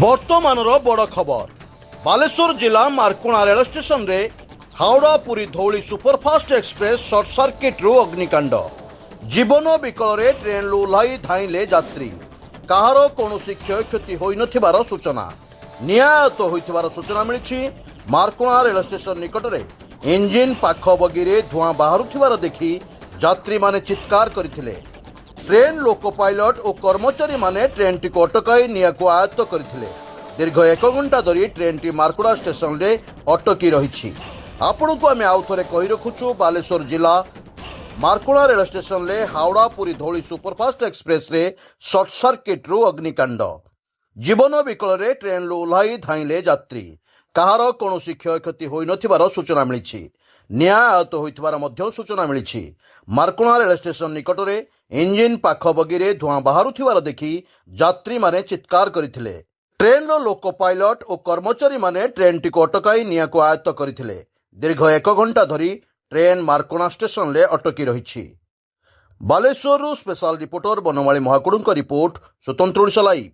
ବର୍ତ୍ତମାନର ବଡ଼ ଖବର ବାଲେଶ୍ୱର ଜିଲ୍ଲା ମାର୍କୋଣା ରେଳ ଷ୍ଟେସନରେ Howrah Puri Dhauli superfast express short ସର୍କିଟ୍ରୁ ଅଗ୍ନିକାଣ୍ଡ। ଜୀବନ ବିକଳରେ ଟ୍ରେନ୍ରୁ ଓହ୍ଲାଇ ଧାଇଁଲେ ଯାତ୍ରୀ। କାହାର କୌଣସି କ୍ଷୟକ୍ଷତି ହୋଇନଥିବାର ସୂଚନା। ନିଆଁ ଆୟତ୍ତ ହୋଇଥିବାର ସୂଚନା ମିଳିଛି। ମାର୍କୋଣା ରେଳ ଷ୍ଟେସନ ନିକଟରେ ଇଞ୍ଜିନ୍ ପାଖ ବଗିରେ ଧୂଆଁ ବାହାରୁଥିବାର ଦେଖି ଯାତ୍ରୀମାନେ ଚିତ୍କାର କରିଥିଲେ। ट्रेन लोको पायलट और कर्मचारी माने ट्रेन टी को अटकाई निया को आयत्त करथिले। दीर्घ 1 घंटा धरी ट्रेन टी मार्कड़ा स्टेशन रे अटकी रही। आपण को आम आउ थे कही रखुचु बालेश्वर जिला मार्कड़ा रेल स्टेशन रे हावड़ा पुरी धौली सुपरफास्ट एक्सप्रेस रे सर्ट सर्किट रु अग्निकांड। जीवन विकल रे ट्रेन रू ओह्लाई धाइले यात्री। कहार कौनसी क्षयक्षति होई नथिबार सूचना मिली। निआं आयत्त होइथिबार मध्य सूचना मिली। मार्कड़ा रेल स्टेशन निकटरे इंजिन पाख बगीरे धूआं बाहारुथिबार देखि यात्री माने चित्कार करथिले। ट्रेन रो लोको पायलट और कर्मचारी माने ट्रेन टी को अटकाई निआं को आयत्त करथिले। दीर्घ 1 घंटा धरी ट्रेन मार्कड़ा स्टेशन रे अटकी रही। Baleshwar special reporter Banmali Mahakud report स्वतंत्र ओडिशा लाइव।